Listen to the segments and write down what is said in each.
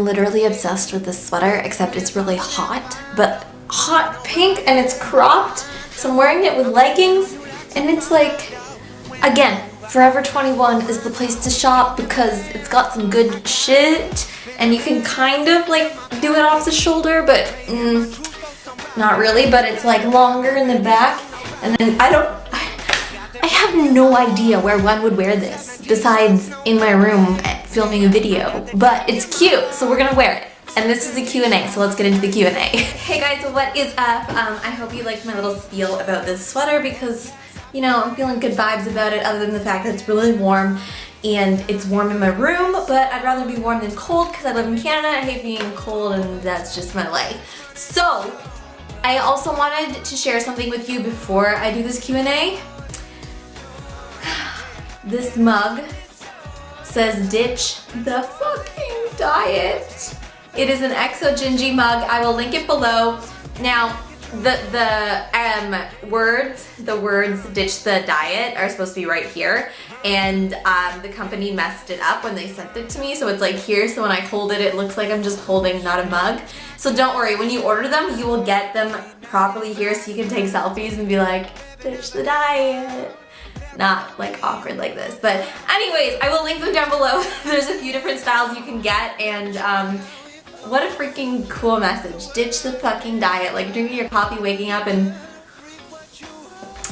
literally obsessed with this sweater, except it's really hot, but hot pink and it's cropped. So I'm wearing it with leggings and it's like, again, Forever 21 is the place to shop because it's got some good shit and you can kind of like do it off the shoulder, but not really, but it's like longer in the back. And then I have no idea where one would wear this besides in my room filming a video, but it's cute, so we're gonna wear it. And this is a Q&A, so let's get into the Q&A. Hey guys, so what is up? I hope you liked my little spiel about this sweater because, you know, I'm feeling good vibes about it other than the fact that it's really warm and it's warm in my room, but I'd rather be warm than cold because I live in Canada. I hate being cold and that's just my life. So, I also wanted to share something with you before I do this Q&A. This mug says ditch the fucking diet. It is an Exo Gingy mug. I will link it below. Now, the words ditch the diet are supposed to be right here, and the company messed it up when they sent it to me, so it's like here, so when I hold it, it looks like I'm just holding not a mug. So don't worry, when you order them, you will get them properly here so you can take selfies and be like, ditch the diet. Not like awkward like this, but anyways, I will link them down below. There's a few different styles you can get, and what a freaking cool message. Ditch the fucking diet. Like drinking your coffee, waking up, and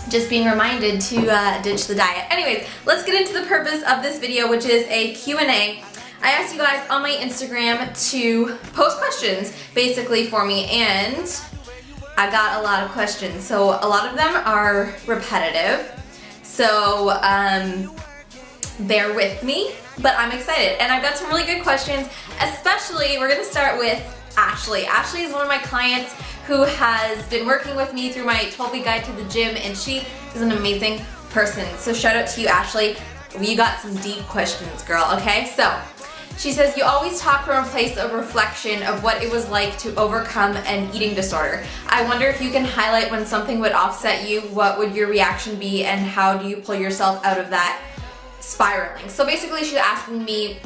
just being reminded to ditch the diet. Anyways, let's get into the purpose of this video, which is a Q&A. I asked you guys on my Instagram to post questions basically for me, and I got a lot of questions. So a lot of them are repetitive. So bear with me, but I'm excited. And I've got some really good questions, especially we're gonna start with Ashley. Ashley is one of my clients who has been working with me through my 12-week guide to the gym, and she is an amazing person. So shout out to you, Ashley. You got some deep questions, girl, okay? So she says, you always talk from a place of reflection of what it was like to overcome an eating disorder. I wonder if you can highlight when something would offset you, what would your reaction be, and how do you pull yourself out of that spiraling? So basically she's asking me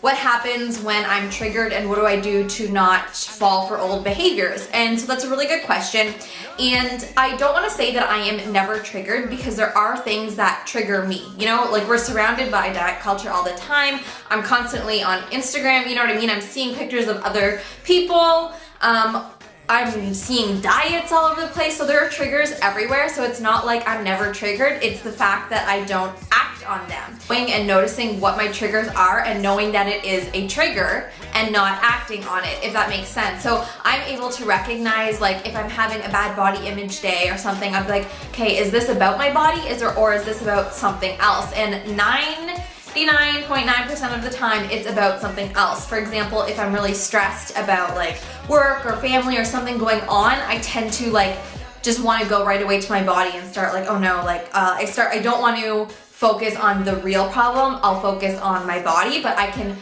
what happens when I'm triggered and what do I do to not fall for old behaviors? And so that's a really good question. And I don't want to say that I am never triggered because there are things that trigger me. You know, like we're surrounded by diet culture all the time. I'm constantly on Instagram, you know what I mean? I'm seeing pictures of other people. I'm seeing diets all over the place, so there are triggers everywhere, so it's not like I'm never triggered, it's the fact that I don't act on them. Going and noticing what my triggers are and knowing that it is a trigger and not acting on it, if that makes sense. So I'm able to recognize, like, if I'm having a bad body image day or something, I'm like, okay, is this about my body, or is this about something else? And 99.9% of the time it's about something else. For example, if I'm really stressed about like work or family or something going on, I tend to like just want to go right away to my body and start like, oh no, like I don't want to focus on the real problem. I'll focus on my body, but I can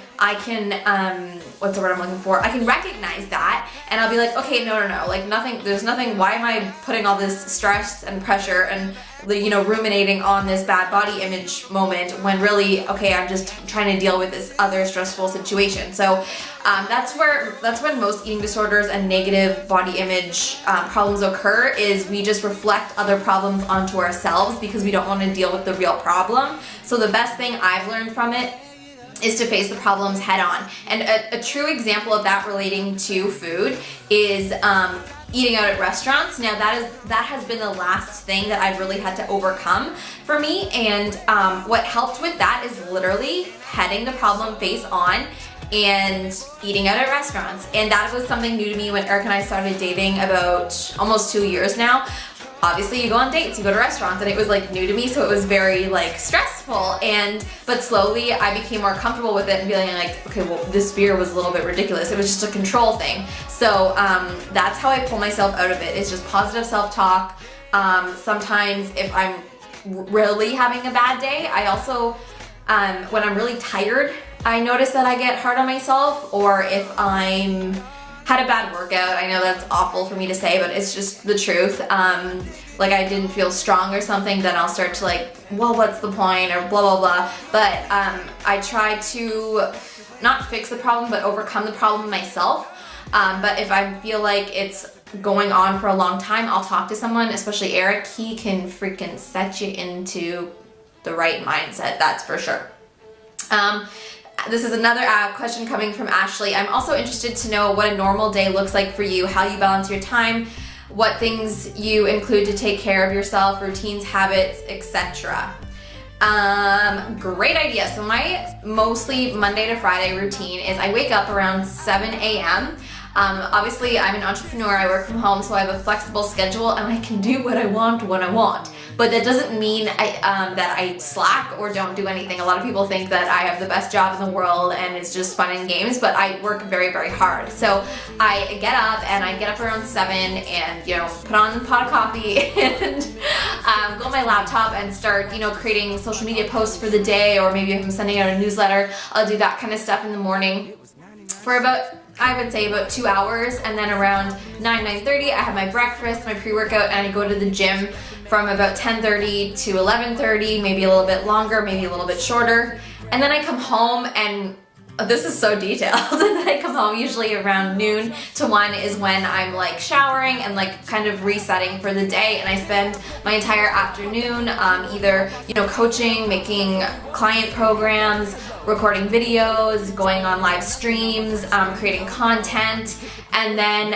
what's the word I'm looking for? I can recognize that and I'll be like, okay, no, like there's nothing, why am I putting all this stress and pressure and, you know, ruminating on this bad body image moment when really, okay, I'm just trying to deal with this other stressful situation. So that's when most eating disorders and negative body image problems occur, is we just reflect other problems onto ourselves because we don't want to deal with the real problem. So the best thing I've learned from it is to face the problems head on. And a true example of that relating to food is eating out at restaurants. Now that has been the last thing that I've really had to overcome for me, and what helped with that is literally heading the problem face on and eating out at restaurants. And that was something new to me when Eric and I started dating about almost 2 years now. Obviously you go on dates, you go to restaurants, and it was like new to me, so it was very like stressful, but slowly I became more comfortable with it and feeling like, okay, well, this fear was a little bit ridiculous. It was just a control thing. So that's how I pull myself out of it, is just positive self-talk. Sometimes if I'm really having a bad day, I also, when I'm really tired, I notice that I get hard on myself, or if I'm had a bad workout. I know that's awful for me to say, but it's just the truth. Like I didn't feel strong or something, then I'll start to like, well, what's the point, or blah, blah, blah. But I try to not fix the problem, but overcome the problem myself. But if I feel like it's going on for a long time, I'll talk to someone, especially Eric. He can freaking set you into the right mindset, that's for sure. This is another question coming from Ashley. I'm also interested to know what a normal day looks like for you, how you balance your time, what things you include to take care of yourself, routines, habits, etc. Great idea. So my mostly Monday to Friday routine is I wake up around 7 a.m. Obviously I'm an entrepreneur, I work from home, so I have a flexible schedule and I can do what I want when I want. But that doesn't mean that I slack or don't do anything. A lot of people think that I have the best job in the world and it's just fun and games, but I work very, very hard. So I get up around 7 and, you know, put on a pot of coffee and go on my laptop and start, you know, creating social media posts for the day, or maybe if I'm sending out a newsletter, I'll do that kind of stuff in the morning for about, I would say, about 2 hours, and then around 9:30 I have my breakfast, my pre-workout, and I go to the gym from about 10:30 to 11:30, maybe a little bit longer, maybe a little bit shorter, and then I come home and this is so detailed. And then I come home usually around noon to 1 is when I'm like showering and like kind of resetting for the day, and I spend my entire afternoon either, you know, coaching, making client programs, recording videos, going on live streams, creating content. And then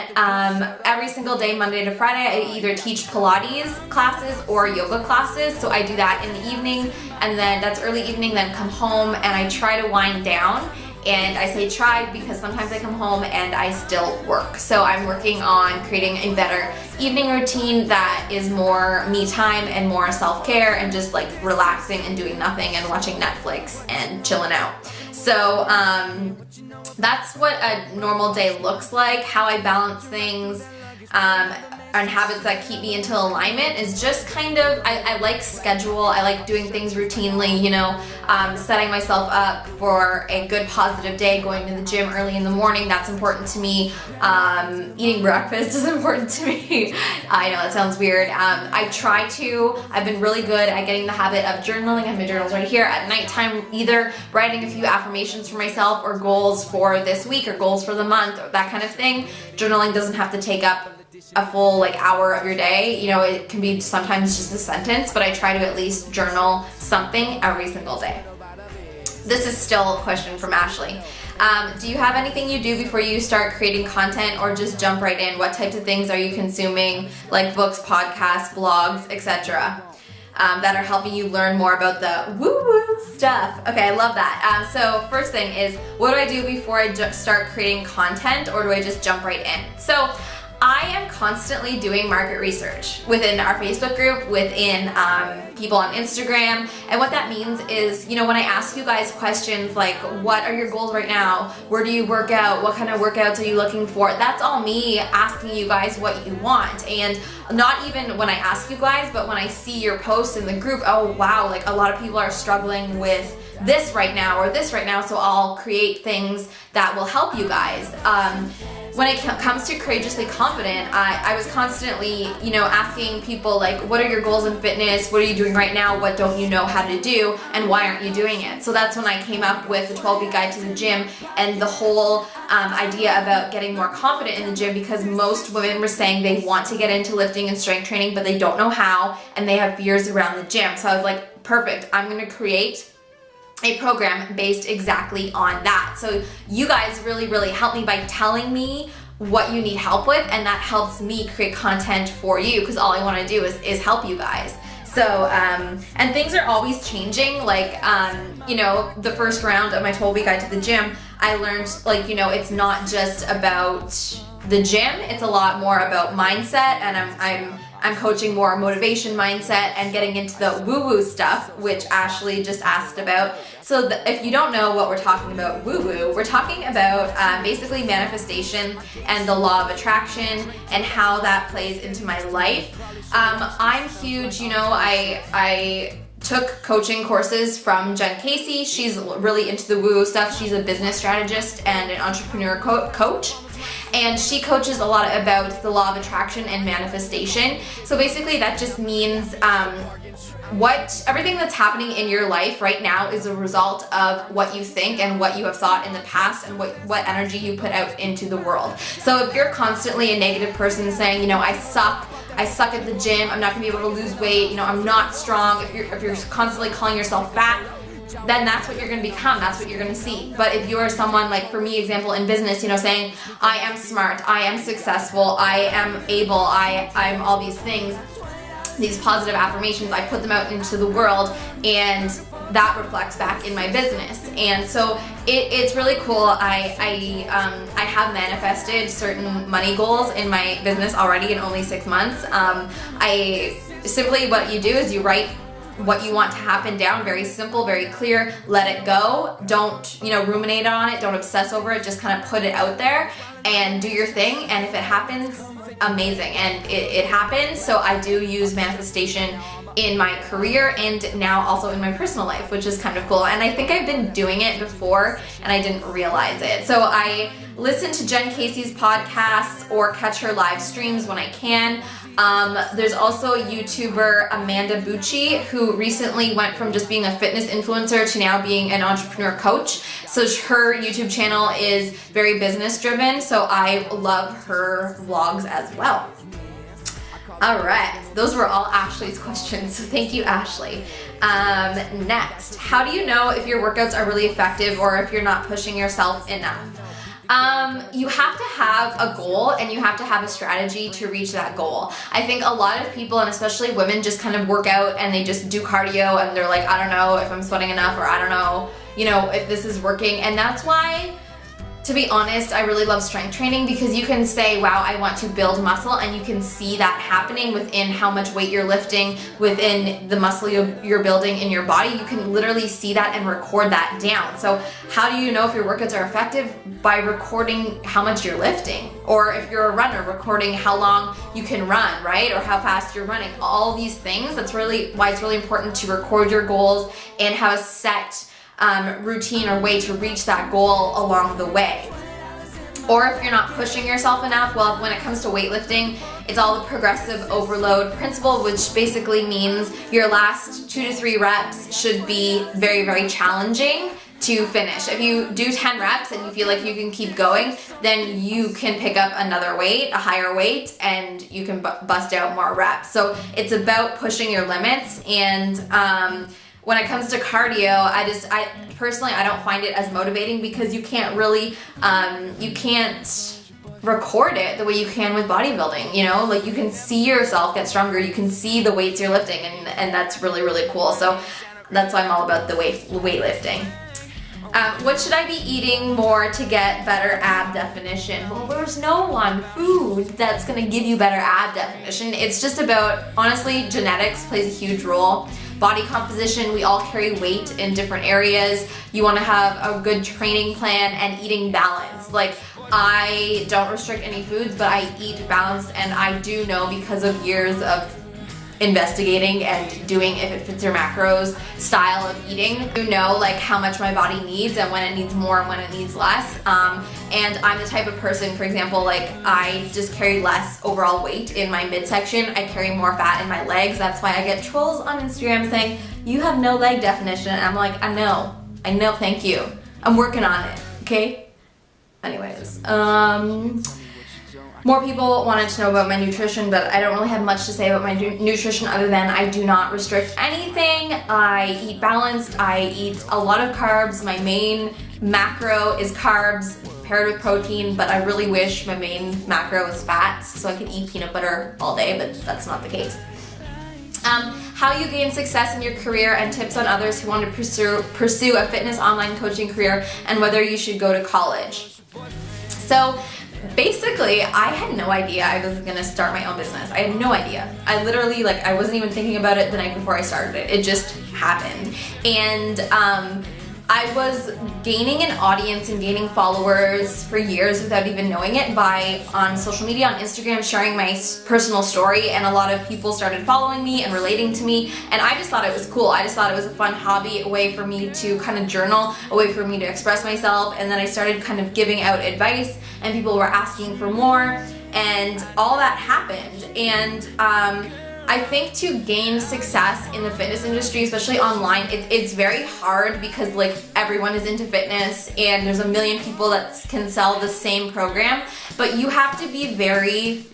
every single day, Monday to Friday, I either teach Pilates classes or yoga classes. So I do that in the evening, and then that's early evening, then come home and I try to wind down. And I say try because sometimes I come home and I still work. So I'm working on creating a better evening routine that is more me time and more self-care and just like relaxing and doing nothing and watching Netflix and chilling out. So that's what a normal day looks like. How I balance things and habits that keep me into alignment is just kind of, I like schedule, I like doing things routinely, you know, setting myself up for a good positive day, going to the gym early in the morning, that's important to me. Eating breakfast is important to me. I know that sounds weird. I've been really good at getting the habit of journaling. I have my journals right here at nighttime, either writing a few affirmations for myself or goals for this week or goals for the month, or that kind of thing. Journaling doesn't have to take up a full like hour of your day. You know, it can be sometimes just a sentence, but I try to at least journal something every single day. This is still a question from Ashley. Do you have anything you do before you start creating content, or just jump right in? What types of things are you consuming, like books, podcasts, blogs, etc., that are helping you learn more about the woo-woo stuff? Okay, I love that. So first thing is, what do I do before I start creating content, or do I just jump right in? So I am constantly doing market research within our Facebook group, within people on Instagram, and what that means is, you know, when I ask you guys questions like, what are your goals right now? Where do you work out? What kind of workouts are you looking for? That's all me asking you guys what you want. And not even when I ask you guys, but when I see your posts in the group, oh wow, like a lot of people are struggling with this right now or this right now, so I'll create things that will help you guys. When it comes to Courageously Confident, I was constantly, you know, asking people like, what are your goals in fitness? What are you doing right now? What don't you know how to do? And why aren't you doing it? So that's when I came up with the 12-week guide to the gym and the whole idea about getting more confident in the gym, because most women were saying they want to get into lifting and strength training, but they don't know how, and they have fears around the gym. So I was like, perfect, I'm gonna create a program based exactly on that. So you guys really, really help me by telling me what you need help with, and that helps me create content for you, because all I want to do is help you guys. So, and things are always changing. Like, you know, the first round of my 12-week guide to the gym, I learned, like, you know, it's not just about the gym, it's a lot more about mindset, and I'm coaching more motivation mindset and getting into the woo-woo stuff, which Ashley just asked about. So if you don't know what we're talking about woo-woo, we're talking about basically manifestation and the law of attraction and how that plays into my life. I'm huge, you know, I took coaching courses from Jen Casey. She's really into the woo-woo stuff. She's a business strategist and an entrepreneur coach. And she coaches a lot about the law of attraction and manifestation. So basically that just means everything that's happening in your life right now is a result of what you think and what you have thought in the past and what energy you put out into the world. So if you're constantly a negative person saying, you know, I suck at the gym, I'm not gonna be able to lose weight, you know, I'm not strong, if you're constantly calling yourself fat, then that's what you're gonna become, that's what you're gonna see. But if you're someone, like for me, example, in business, you know, saying, I am smart, I am successful, I am able, I'm all these things, these positive affirmations, I put them out into the world, and that reflects back in my business. And so it's really cool. I have manifested certain money goals in my business already in only 6 months. What you do is you write what you want to happen down, very simple, very clear, let it go. Don't, you know, ruminate on it, don't obsess over it, just kind of put it out there and do your thing. And if it happens, amazing. And it happens. So I do use manifestation in my career and now also in my personal life, which is kind of cool. And I think I've been doing it before and I didn't realize it. So I listen to Jen Casey's podcasts or catch her live streams when I can. There's also a YouTuber, Amanda Bucci, who recently went from just being a fitness influencer to now being an entrepreneur coach. So her YouTube channel is very business driven, so I love her vlogs as well. Alright, those were all Ashley's questions, so thank you, Ashley. Next, how do you know if your workouts are really effective or if you're not pushing yourself enough? You have to have a goal and you have to have a strategy to reach that goal. I think a lot of people, and especially women, just kind of work out and they just do cardio and they're like, I don't know if I'm sweating enough, or I don't know, you know, if this is working. And that's why, to be honest, I really love strength training, because you can say, wow, I want to build muscle, and you can see that happening within how much weight you're lifting, within the muscle you're building in your body. You can literally see that and record that down. So how do you know if your workouts are effective? By recording how much you're lifting. Or if you're a runner, recording how long you can run, right? Or how fast you're running. All these things, that's really why it's really important to record your goals and have a set routine or way to reach that goal along the way. Or if you're not pushing yourself enough, well, when it comes to weightlifting, it's all the progressive overload principle, which basically means your last 2 to 3 reps should be very, very challenging to finish. If you do 10 reps and you feel like you can keep going, then you can pick up another weight, a higher weight, and you can bust out more reps. So it's about pushing your limits. And when it comes to cardio, I personally don't find it as motivating, because you can't really, you can't record it the way you can with bodybuilding, you know? Like, you can see yourself get stronger, you can see the weights you're lifting, and that's really, really cool. So that's why I'm all about the weightlifting. What should I be eating more to get better ab definition? Well, there's no one food that's gonna give you better ab definition. It's just about, honestly, genetics plays a huge role. Body composition, we all carry weight in different areas. You wanna have a good training plan and eating balance. Like, I don't restrict any foods, but I eat balanced, and I do know, because of years of investigating and doing if it fits your macros style of eating, you know, like how much my body needs and when it needs more and when it needs less. And I'm the type of person, for example, like I just carry less overall weight in my midsection. I carry more fat in my legs. That's why I get trolls on Instagram saying, you have no leg definition. And I'm like, I know, thank you. I'm working on it, okay? Anyways, more people wanted to know about my nutrition, but I don't really have much to say about my nutrition other than I do not restrict anything. I eat balanced. I eat a lot of carbs. My main macro is carbs paired with protein, but I really wish my main macro was fats so I could eat peanut butter all day, but that's not the case. How you gain success in your career and tips on others who want to pursue a fitness online coaching career, and whether you should go to college. So basically, I had no idea I was gonna start my own business. I had no idea. I literally, I wasn't even thinking about it the night before I started it. It just happened. And I was gaining an audience and gaining followers for years without even knowing it on social media, on Instagram, sharing my personal story, and a lot of people started following me and relating to me, and I just thought it was cool. I just thought it was a fun hobby, a way for me to kind of journal, a way for me to express myself, and then I started kind of giving out advice, and people were asking for more, and all that happened. And I think to gain success in the fitness industry, especially online, it's very hard because like everyone is into fitness and there's a million people that can sell the same program, but you have to be very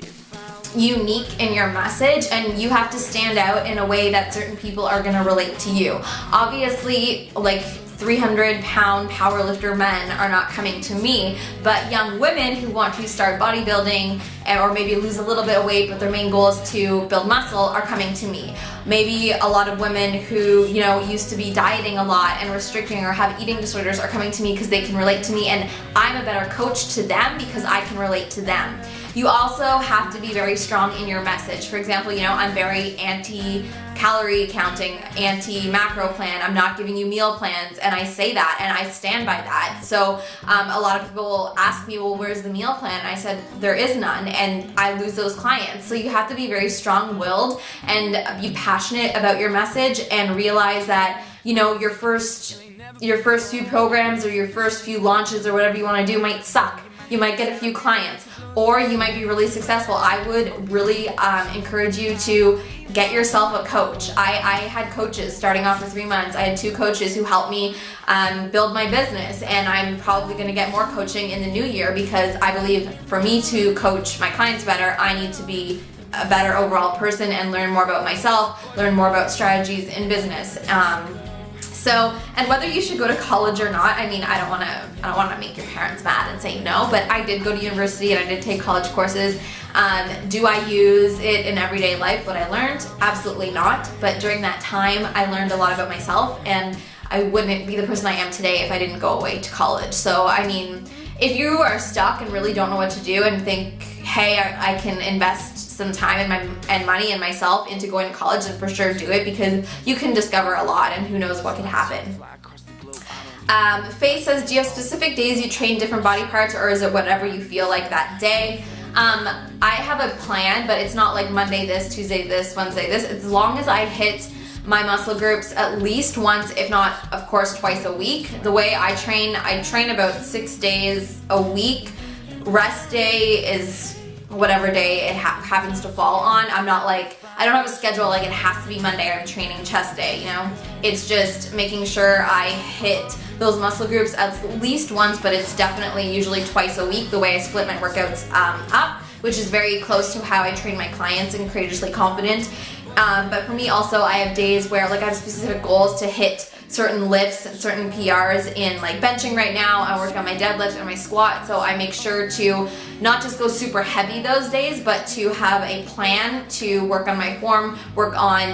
unique in your message and you have to stand out in a way that certain people are going to relate to you. Obviously, like 300-pound powerlifter men are not coming to me, but young women who want to start bodybuilding or maybe lose a little bit of weight, but their main goal is to build muscle, are coming to me. Maybe a lot of women who, you know, used to be dieting a lot and restricting or have eating disorders are coming to me because they can relate to me, and I'm a better coach to them because I can relate to them. You also have to be very strong in your message. For example, you know, I'm very anti-calorie counting, anti-macro plan. I'm not giving you meal plans, and I say that and I stand by that. So a lot of people ask me, well, where's the meal plan? And I said, there is none, and I lose those clients. So you have to be very strong-willed and be passionate about your message and realize that, you know, your first few programs or your first few launches or whatever you want to do might suck. You might get a few clients, or you might be really successful. I would really encourage you to get yourself a coach. I had coaches starting off for 3 months. I had 2 coaches who helped me build my business, and I'm probably going to get more coaching in the new year because I believe for me to coach my clients better, I need to be a better overall person and learn more about myself, learn more about strategies in business. So, and whether you should go to college or not, I mean, I don't want to make your parents mad and say no, but I did go to university and I did take college courses. Do I use it in everyday life, what I learned? Absolutely not. But during that time, I learned a lot about myself, and I wouldn't be the person I am today if I didn't go away to college. So, I mean, if you are stuck and really don't know what to do and think, hey, I can invest some time and money and myself into going to college, and for sure do it because you can discover a lot and who knows what can happen. Faith says, do you have specific days you train different body parts, or is it whatever you feel like that day? I have a plan, but it's not like Monday this, Tuesday this, Wednesday this. As long as I hit my muscle groups at least once, if not, of course, twice a week. The way I train about 6 days a week. Rest day is whatever day it happens to fall on. I'm not like, I don't have a schedule like it has to be Monday, I'm training chest day, you know? It's just making sure I hit those muscle groups at least once, but it's definitely usually twice a week, the way I split my workouts up, which is very close to how I train my clients in Courageously Confident. But for me also, I have days where like I have specific goals to hit certain lifts and certain PRs in like benching right now. I work on my deadlift and my squat, so I make sure to not just go super heavy those days, but to have a plan to work on my form, work on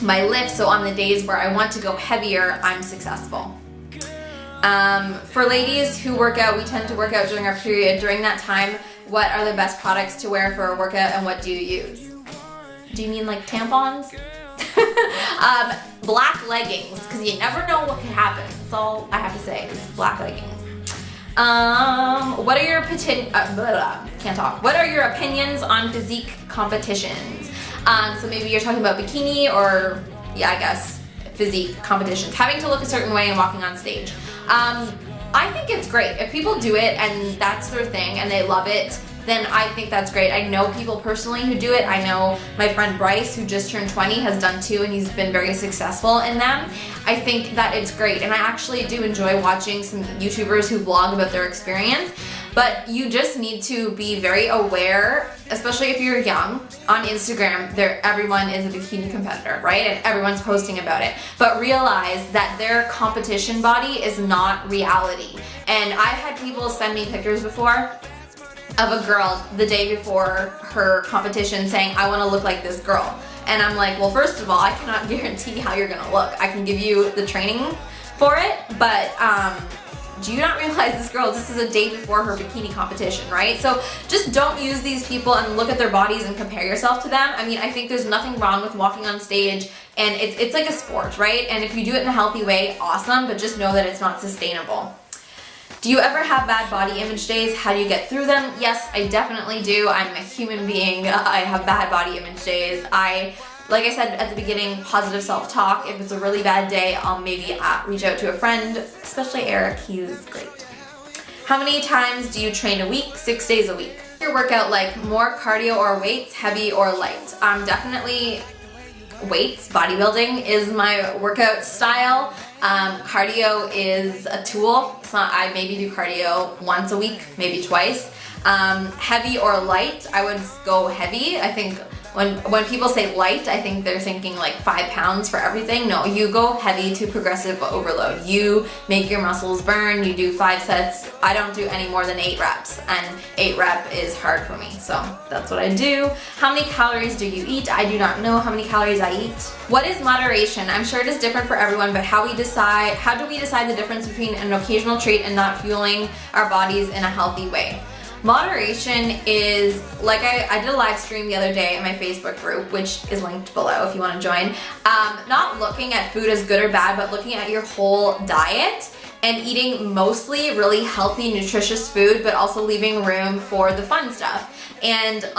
my lifts, so on the days where I want to go heavier, I'm successful. For ladies who work out, we tend to work out during our period. During that time, what are the best products to wear for a workout, and what do you use? Do you mean like tampons? Black leggings, because you never know what could happen. That's all I have to say is black leggings. What are your What are your opinions on physique competitions? So maybe you're talking about bikini, or yeah, I guess physique competitions, having to look a certain way and walking on stage. I think it's great if people do it and that's their thing and they love it. Then I think that's great. I know people personally who do it. I know my friend Bryce, who just turned 20, has done 2, and he's been very successful in them. I think that it's great, and I actually do enjoy watching some YouTubers who vlog about their experience, but you just need to be very aware, especially if you're young. On Instagram, everyone is a bikini competitor, right? And everyone's posting about it. But realize that their competition body is not reality. And I've had people send me pictures before of a girl the day before her competition saying, I want to look like this girl. And I'm like, well, first of all, I cannot guarantee how you're gonna look. I can give you the training for it, but do you not realize this is a day before her bikini competition, right? So just don't use these people and look at their bodies and compare yourself to them. I mean, I think there's nothing wrong with walking on stage, and it's like a sport, right? And if you do it in a healthy way, awesome, but just know that it's not sustainable. Do you ever have bad body image days? How do you get through them? Yes, I definitely do. I'm a human being. I have bad body image days. Like I said at the beginning, positive self-talk. If it's a really bad day, I'll maybe reach out to a friend, especially Eric. He's great. How many times do you train a week? 6 days a week. Your workout like more cardio or weights, heavy or light? Definitely weights. Bodybuilding is my workout style. Cardio is a tool. So I maybe do cardio once a week, maybe twice. Heavy or light, I would go heavy. I think when people say light, I think they're thinking like 5 pounds for everything. No, you go heavy to progressive overload. You make your muscles burn, you do 5 sets. I don't do any more than 8 reps, and 8 rep is hard for me, so that's what I do. How many calories do you eat? I do not know how many calories I eat. What is moderation? I'm sure it is different for everyone, but how do we decide the difference between an occasional treat and not fueling our bodies in a healthy way? Moderation is, like I did a live stream the other day in my Facebook group, which is linked below if you want to join. Not looking at food as good or bad, but looking at your whole diet and eating mostly really healthy, nutritious food, but also leaving room for the fun stuff. And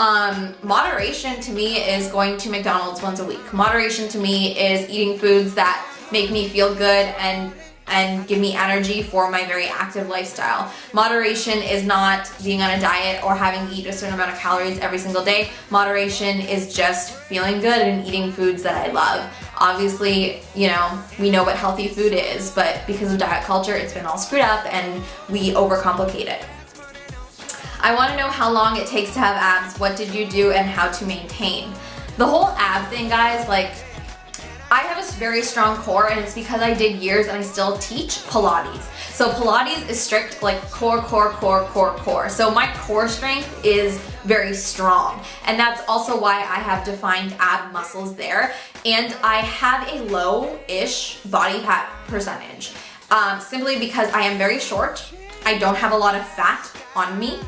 moderation to me is going to McDonald's once a week. Moderation to me is eating foods that make me feel good and give me energy for my very active lifestyle. Moderation is not being on a diet or having to eat a certain amount of calories every single day. Moderation is just feeling good and eating foods that I love. Obviously, you know, we know what healthy food is, but because of diet culture, it's been all screwed up and we overcomplicate it. I want to know how long it takes to have abs, what did you do, and how to maintain. The whole ab thing, guys, like, I have a very strong core, and it's because I did years and I still teach Pilates. So Pilates is strict, like core. So my core strength is very strong, and that's also why I have defined ab muscles there. And I have a low-ish body fat percentage, simply because I am very short, I don't have a lot of fat on me,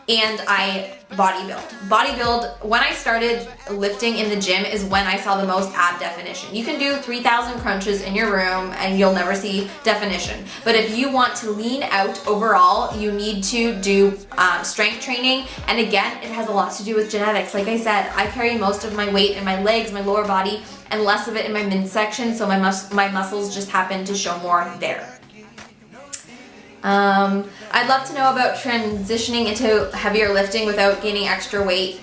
and I bodybuild. When I started lifting in the gym is when I saw the most ab definition. You can do 3,000 crunches in your room and you'll never see definition. But if you want to lean out overall, you need to do strength training. And again, it has a lot to do with genetics. Like I said, I carry most of my weight in my legs, my lower body, and less of it in my midsection, so my muscles just happen to show more there. I'd love to know about transitioning into heavier lifting without gaining extra weight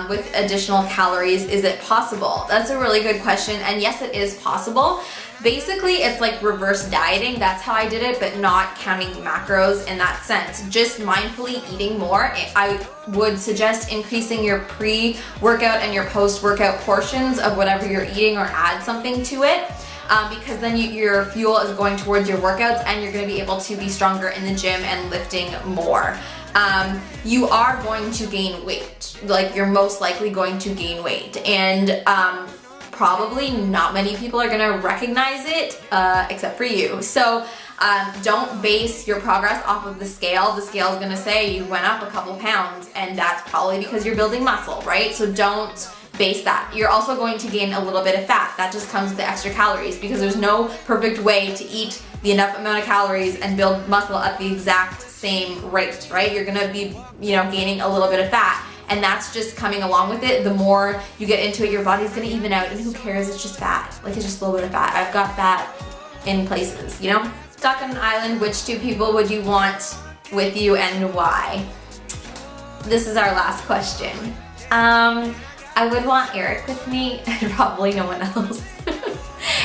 with additional calories. Is it possible? That's a really good question, and yes, it is possible. Basically, it's like reverse dieting. That's how I did it, but not counting macros in that sense. Just mindfully eating more. I would suggest increasing your pre-workout and your post-workout portions of whatever you're eating, or add something to it. Because then your fuel is going towards your workouts and you're going to be able to be stronger in the gym and lifting more. You are going to gain weight. Like, you're most likely going to gain weight, and probably not many people are going to recognize it except for you. So don't base your progress off of the scale. The scale is going to say you went up a couple pounds, and that's probably because you're building muscle, right? So don't base that. You're also going to gain a little bit of fat. That just comes with the extra calories, because there's no perfect way to eat the enough amount of calories and build muscle at the exact same rate, right? You're gonna be, gaining a little bit of fat, and that's just coming along with it. The more you get into it, your body's gonna even out, and who cares? It's just fat. Like, it's just a little bit of fat. I've got fat in places, Stuck on an island, which 2 people would you want with you and why? This is our last question. I would want Eric with me, and probably no one else.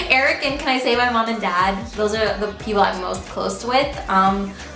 Eric, and can I say my mom and dad? Those are the people I'm most close with.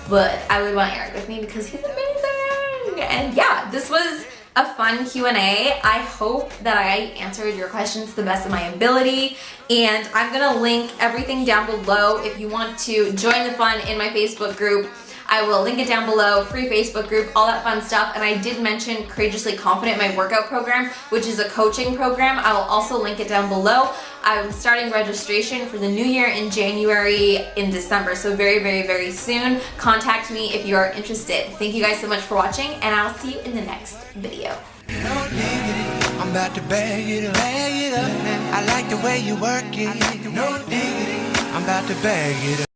But I would want Eric with me because he's amazing. And yeah, this was a fun Q&A. I hope that I answered your questions to the best of my ability. And I'm gonna link everything down below if you want to join the fun in my Facebook group. I will link it down below, free Facebook group, all that fun stuff. And I did mention Courageously Confident, my workout program, which is a coaching program. I will also link it down below. I'm starting registration for the new year in January, in December. So very, very, very soon. Contact me if you are interested. Thank you guys so much for watching, and I'll see you in the next video. I'm about to bag it up. I like the way you work it. No diggity. I'm about to bag it up.